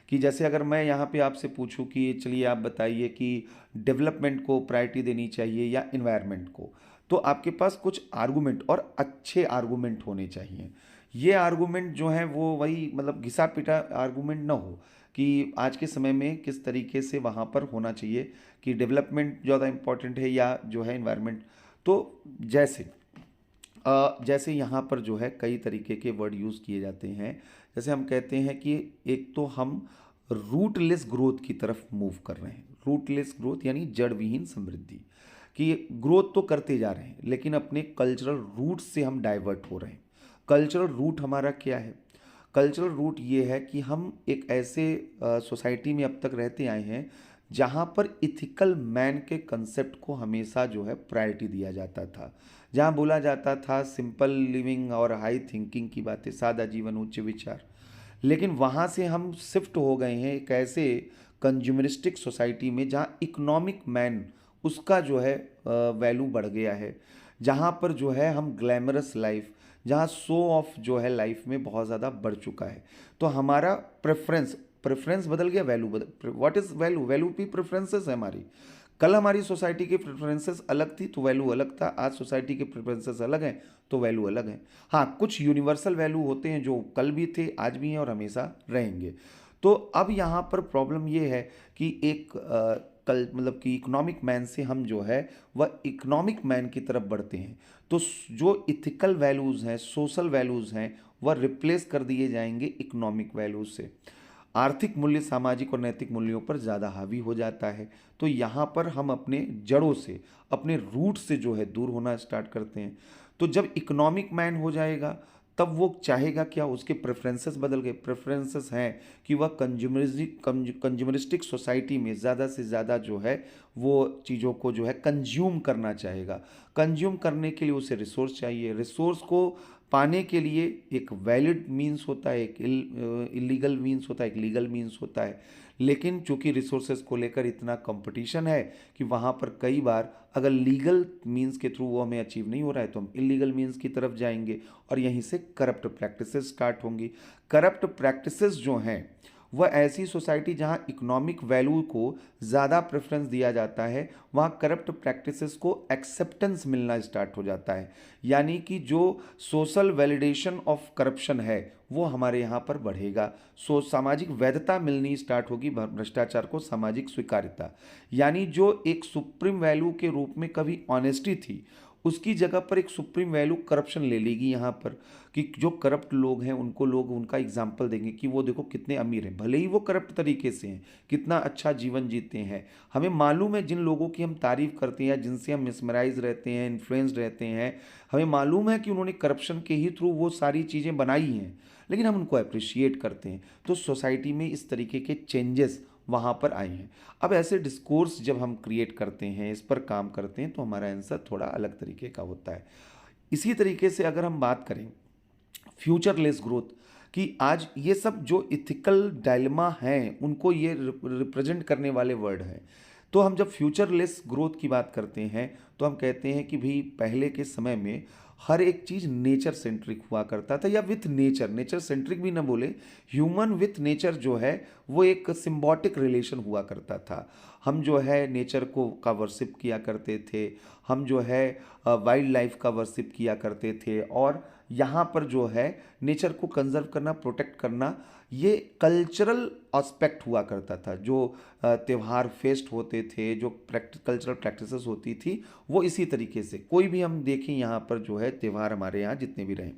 कि जैसे अगर मैं यहाँ पे आपसे पूछूं कि चलिए आप बताइए कि डेवलपमेंट को प्रायोरिटी देनी चाहिए या इन्वायरमेंट को, तो आपके पास कुछ आर्गूमेंट और अच्छे आर्गूमेंट होने चाहिए। ये आर्गूमेंट जो है वो वही मतलब घिसा पिटा आर्गूमेंट ना हो कि आज के समय में किस तरीके से वहाँ पर होना चाहिए कि डेवलपमेंट ज़्यादा इम्पोर्टेंट है या जो है इन्वायरमेंट। तो जैसे जैसे यहाँ पर जो है कई तरीके के वर्ड यूज़ किए जाते हैं। जैसे हम कहते हैं कि एक तो हम रूटलेस ग्रोथ की तरफ मूव कर रहे हैं। रूटलेस ग्रोथ यानी जड़ विहीन समृद्धि, कि ग्रोथ तो करते जा रहे हैं लेकिन अपने कल्चरल रूट से हम डाइवर्ट हो रहे हैं। कल्चरल रूट हमारा क्या है? कल्चरल रूट ये है कि हम एक ऐसे सोसाइटी में अब तक रहते आए हैं जहाँ पर इथिकल मैन के कंसेप्ट को हमेशा जो है प्रायोरिटी दिया जाता था। जहाँ बोला जाता था सिंपल लिविंग और हाई थिंकिंग की बातें, सादा जीवन उच्च विचार। लेकिन वहाँ से हम शिफ्ट हो गए हैं एक ऐसे कंज्यूमरिस्टिक सोसाइटी में जहाँ इकोनॉमिक मैन उसका जो है वैल्यू बढ़ गया है। जहाँ पर जो है हम ग्लैमरस लाइफ, जहाँ शो ऑफ जो है लाइफ में बहुत ज़्यादा बढ़ चुका है। तो हमारा प्रेफरेंस प्रेफरेंस बदल गया, वैल्यू बदल। What is value? वैल्यू भी प्रेफरेंसेस है हमारी। कल हमारी सोसाइटी की प्रेफरेंसेस अलग थी तो वैल्यू अलग था, आज सोसाइटी के प्रेफरेंसेस अलग हैं तो वैल्यू अलग है। हाँ, कुछ यूनिवर्सल वैल्यू होते हैं जो कल भी थे आज भी हैं और हमेशा रहेंगे। तो अब यहाँ पर प्रॉब्लम ये है कि एक कल मतलब कि इकोनॉमिक मैन से हम जो है वह इकोनॉमिक मैन की तरफ बढ़ते हैं। तो जो इथिकल वैल्यूज़ हैं, सोशल वैल्यूज़ हैं, वह रिप्लेस कर दिए जाएंगे इकोनॉमिक वैल्यूज़ से। आर्थिक मूल्य सामाजिक और नैतिक मूल्यों पर ज़्यादा हावी हो जाता है। तो यहाँ पर हम अपने जड़ों से, अपने रूट से जो है दूर होना स्टार्ट करते हैं। तो जब इकोनॉमिक मैन हो जाएगा तब वो चाहेगा क्या? उसके प्रेफरेंसेस बदल गए। प्रेफरेंसेस हैं कि वह कंज्यूमरिस्टिक सोसाइटी में ज़्यादा से ज़्यादा जो है वो चीज़ों को जो है कंज्यूम करना चाहेगा। कंज्यूम करने के लिए उसे रिसोर्स चाहिए। रिसोर्स को पाने के लिए एक वैलिड मींस होता है, एक इलीगल मींस होता है, एक लीगल मींस होता है। लेकिन चूंकि रिसोर्सेज को लेकर इतना कंपटीशन है कि वहाँ पर कई बार अगर लीगल मींस के थ्रू वो हमें अचीव नहीं हो रहा है तो हम इलीगल मींस की तरफ जाएंगे और यहीं से करप्ट प्रैक्टिसेस स्टार्ट होंगी। करप्ट प्रैक्टिसेस जो हैं वह ऐसी सोसाइटी जहां इकोनॉमिक वैल्यू को ज़्यादा प्रेफरेंस दिया जाता है वहां करप्ट प्रैक्टिसेस को एक्सेप्टेंस मिलना स्टार्ट हो जाता है। यानी कि जो सोशल वैलिडेशन ऑफ करप्शन है वो हमारे यहाँ पर बढ़ेगा। सामाजिक वैधता मिलनी स्टार्ट होगी भ्रष्टाचार को, सामाजिक स्वीकार्यता। यानी जो एक सुप्रीम वैल्यू के रूप में कभी ऑनेस्टी थी उसकी जगह पर एक सुप्रीम वैल्यू करप्शन ले लेगी यहाँ पर। कि जो करप्ट लोग हैं उनको लोग उनका एग्जाम्पल देंगे कि वो देखो कितने अमीर हैं, भले ही वो करप्ट तरीके से हैं, कितना अच्छा जीवन जीते हैं। हमें मालूम है जिन लोगों की हम तारीफ करते हैं या जिनसे हम मिसमराइज रहते हैं, इन्फ्लुएंस रहते हैं, हमें मालूम है कि उन्होंने करप्शन के ही थ्रू वो सारी चीज़ें बनाई हैं, लेकिन हम उनको अप्रिशिएट करते हैं। तो सोसाइटी में इस तरीके के चेंजेस वहाँ पर आए हैं। अब ऐसे डिस्कोर्स जब हम क्रिएट करते हैं, इस पर काम करते हैं, तो हमारा आंसर थोड़ा अलग तरीके का होता है। इसी तरीके से अगर हम बात करें फ्यूचरलेस ग्रोथ कि आज ये सब जो इथिकल डायलेमा हैं उनको ये रिप्रेजेंट करने वाले वर्ड हैं। तो हम जब फ्यूचरलेस ग्रोथ की बात करते हैं तो हम कहते हैं कि भाई पहले के समय में हर एक चीज़ नेचर सेंट्रिक हुआ करता था, या विथ नेचर, नेचर सेंट्रिक भी ना बोले, ह्यूमन विथ नेचर जो है वो एक सिम्बॉटिक रिलेशन हुआ करता था। हम जो है नेचर को का वर्शिप किया करते थे, हम जो है वाइल्ड लाइफ का वर्शिप किया करते थे, और यहाँ पर जो है नेचर को कंजर्व करना, प्रोटेक्ट करना, ये कल्चरल एस्पेक्ट हुआ करता था। जो त्यौहार फेस्ट होते थे, जो कल्चरल प्रैक्टिसेस होती थी, वो इसी तरीके से कोई भी हम देखें यहाँ पर जो है त्यौहार हमारे यहाँ जितने भी रहें।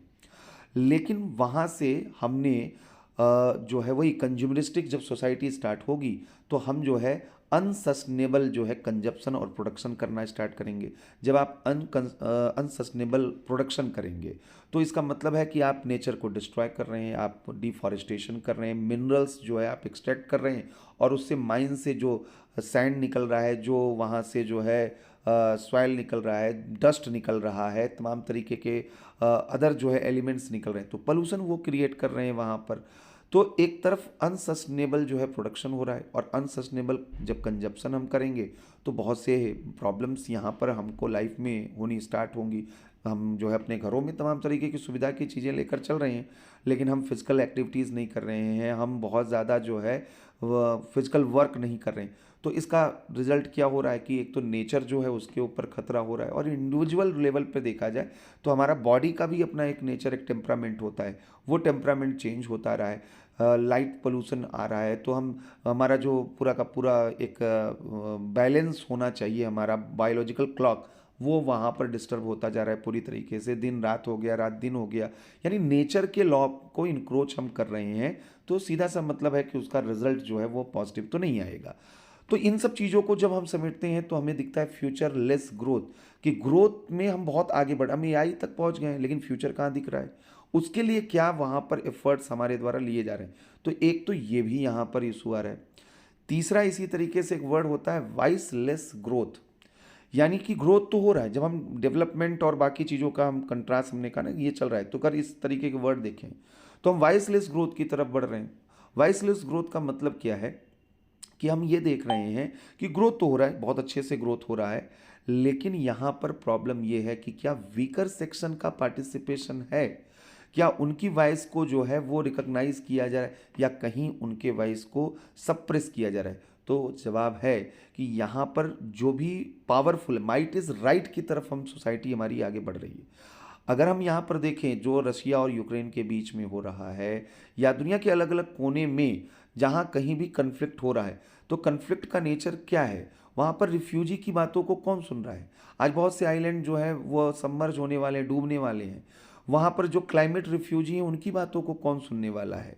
लेकिन वहाँ से हमने जो है वही कंज्यूमरिस्टिक जब सोसाइटी स्टार्ट होगी तो हम जो है अनसस्टेनेबल जो है कंजप्शन और प्रोडक्शन करना स्टार्ट करेंगे। जब आप अनसस्टेनेबल प्रोडक्शन करेंगे तो इसका मतलब है कि आप नेचर को डिस्ट्रॉय कर रहे हैं, आप डिफॉरेस्टेशन कर रहे हैं, मिनरल्स जो है आप एक्सट्रैक्ट कर रहे हैं, और उससे माइन से जो सैंड निकल रहा है, जो वहाँ से जो है सॉइल निकल रहा है, डस्ट निकल रहा है, तमाम तरीके के अदर जो है एलिमेंट्स निकल रहे हैं, तो पोल्यूशन वो क्रिएट कर रहे हैं वहाँ पर। तो एक तरफ अनसस्टेनेबल जो है प्रोडक्शन हो रहा है, और अनसस्टेनेबल जब कंजप्शन हम करेंगे तो बहुत से प्रॉब्लम्स यहाँ पर हमको लाइफ में होनी स्टार्ट होंगी। हम जो है अपने घरों में तमाम तरीके की सुविधा की चीज़ें लेकर चल रहे हैं, लेकिन हम फिजिकल एक्टिविटीज़ नहीं कर रहे हैं, हम बहुत ज़्यादा जो है फिजिकल वर्क नहीं कर रहे हैं। तो इसका रिजल्ट क्या हो रहा है कि एक तो नेचर जो है उसके ऊपर खतरा हो रहा है, और इंडिविजुअल लेवल पे देखा जाए तो हमारा बॉडी का भी अपना एक नेचर, एक टेम्परामेंट होता है, वो टेम्परामेंट चेंज होता रहा है। लाइट पोल्यूशन आ रहा है, तो हम हमारा जो पूरा का पूरा एक बैलेंस होना चाहिए, हमारा बायोलॉजिकल क्लॉक, वो वहाँ पर डिस्टर्ब होता जा रहा है पूरी तरीके से। दिन रात हो गया, रात दिन हो गया, यानी नेचर के लॉ को इनक्रोच हम कर रहे हैं। तो सीधा सा मतलब है कि उसका रिजल्ट जो है वो पॉजिटिव तो नहीं आएगा। तो इन सब चीज़ों को जब हम समेटते हैं तो हमें दिखता है फ्यूचरलेस ग्रोथ, कि ग्रोथ में हम बहुत आगे बढ़, हम एआई तक पहुंच गए हैं, लेकिन फ्यूचर कहाँ दिख रहा है, उसके लिए क्या वहाँ पर एफर्ट्स हमारे द्वारा लिए जा रहे हैं। तो एक तो ये भी यहाँ पर इशू आ रहा है। तीसरा इसी तरीके से एक वर्ड होता है वाइसलेस ग्रोथ, यानी कि ग्रोथ तो हो रहा है, जब हम डेवलपमेंट और बाकी चीज़ों का हम कंट्रास्ट हमने कहा ना ये चल रहा है, तो अगर इस तरीके के वर्ड देखें तो हम वाइसलेस ग्रोथ की तरफ बढ़ रहे हैं। वाइसलेस ग्रोथ का मतलब क्या है कि हम ये देख रहे हैं कि ग्रोथ तो हो रहा है, बहुत अच्छे से ग्रोथ हो रहा है, लेकिन यहाँ पर प्रॉब्लम ये है कि क्या वीकर सेक्शन का पार्टिसिपेशन है, क्या उनकी वॉइस को जो है वो रिकॉग्नाइज किया जा रहा है, या कहीं उनके वॉइस को सप्रेस किया जा रहा है। तो जवाब है कि यहाँ पर जो भी पावरफुल, माइट इज़ राइट की तरफ हम सोसाइटी हमारी आगे बढ़ रही है। अगर हम यहाँ पर देखें जो रशिया और यूक्रेन के बीच में हो रहा है, या दुनिया के अलग अलग कोने में जहाँ कहीं भी कन्फ्लिक्ट हो रहा है, तो कन्फ्लिक्ट का नेचर क्या है, वहाँ पर रिफ्यूजी की बातों को कौन सुन रहा है। आज बहुत से आइलैंड जो है वो सबमर्ज होने वाले हैं, डूबने वाले हैं, वहाँ पर जो क्लाइमेट रिफ्यूजी हैं उनकी बातों को कौन सुनने वाला है।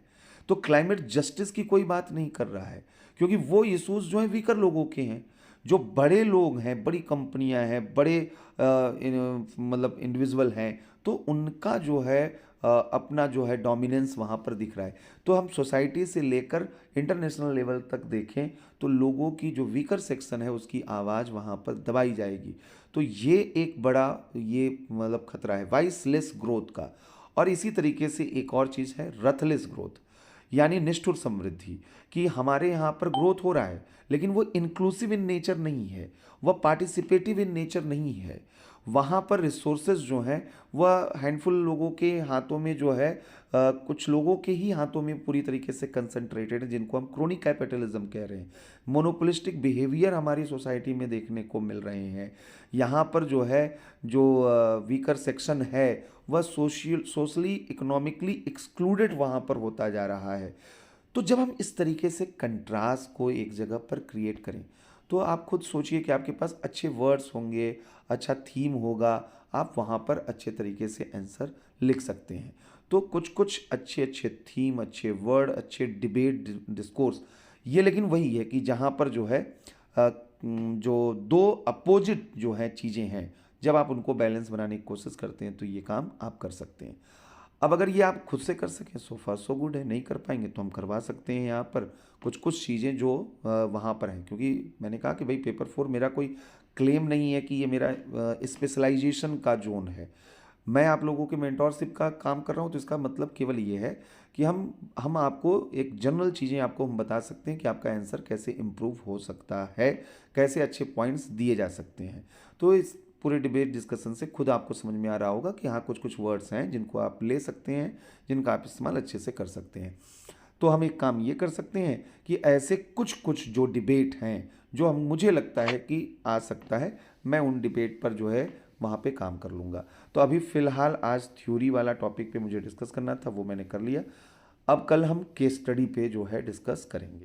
तो क्लाइमेट जस्टिस की कोई बात नहीं कर रहा है, क्योंकि वो इशूज़ जो हैं वीकर लोगों के हैं। जो बड़े लोग हैं, बड़ी कंपनियां हैं, बड़े मतलब इंडिविजुअल हैं, तो उनका जो है अपना जो है डोमिनेंस वहाँ पर दिख रहा है। तो हम सोसाइटी से लेकर इंटरनेशनल लेवल तक देखें तो लोगों की जो वीकर सेक्शन है उसकी आवाज़ वहाँ पर दबाई जाएगी। तो ये एक बड़ा ये मतलब खतरा है वाइसलेस ग्रोथ का। और इसी तरीके से एक और चीज़ है रथलेस ग्रोथ, यानी निष्ठुर समृद्धि, कि हमारे यहाँ पर ग्रोथ हो रहा है लेकिन वो इंक्लूसिव इन नेचर नहीं है, वह पार्टिसिपेटिव इन नेचर नहीं है। वहाँ पर रिसोर्सेज जो हैं वह हैंडफुल लोगों के हाथों में जो है कुछ लोगों के ही हाथों में पूरी तरीके से कंसंट्रेटेड है, जिनको हम क्रोनिक कैपिटलिज्म कह रहे हैं। मोनोपोलिस्टिक बिहेवियर हमारी सोसाइटी में देखने को मिल रहे हैं। यहाँ पर जो है जो वीकर सेक्शन है वह सोशली इकोनॉमिकली एक्सक्लूडेड वहाँ पर होता जा रहा है। तो जब हम इस तरीके से कंट्रास्ट को एक जगह पर क्रिएट करें तो आप खुद सोचिए कि आपके पास अच्छे वर्ड्स होंगे, अच्छा थीम होगा, आप वहाँ पर अच्छे तरीके से आंसर लिख सकते हैं। तो कुछ कुछ अच्छे अच्छे थीम, अच्छे वर्ड, अच्छे डिबेट डिस्कोर्स, ये लेकिन वही है कि जहाँ पर जो है जो दो अपोजिट जो है चीज़ें हैं, जब आप उनको बैलेंस बनाने की कोशिश करते हैं तो ये काम आप कर सकते हैं। अब अगर ये आप खुद से कर सकें सो फार सो गुड है, नहीं कर पाएंगे तो हम करवा सकते हैं यहाँ पर कुछ कुछ चीज़ें जो वहाँ पर हैं, क्योंकि मैंने कहा कि भाई पेपर 4 मेरा कोई क्लेम नहीं है कि ये मेरा स्पेशलाइजेशन का जोन है। मैं आप लोगों के मेंटोरशिप का काम कर रहा हूँ, तो इसका मतलब केवल ये है कि हम आपको एक जनरल चीज़ें आपको हम बता सकते हैं कि आपका आंसर कैसे इम्प्रूव हो सकता है, कैसे अच्छे पॉइंट्स दिए जा सकते हैं। तो इस पूरे डिबेट डिस्कशन से खुद आपको समझ में आ रहा होगा कि हाँ कुछ कुछ वर्ड्स हैं जिनको आप ले सकते हैं, जिनका आप इस्तेमाल अच्छे से कर सकते हैं। तो हम एक काम ये कर सकते हैं कि ऐसे कुछ कुछ जो डिबेट हैं जो हम मुझे लगता है कि आ सकता है, मैं उन डिबेट पर जो है वहाँ पे काम कर लूँगा। तो अभी फ़िलहाल आज थ्योरी वाला टॉपिक पे मुझे डिस्कस करना था, वो मैंने कर लिया। अब कल हम केस स्टडी पे जो है डिस्कस करेंगे।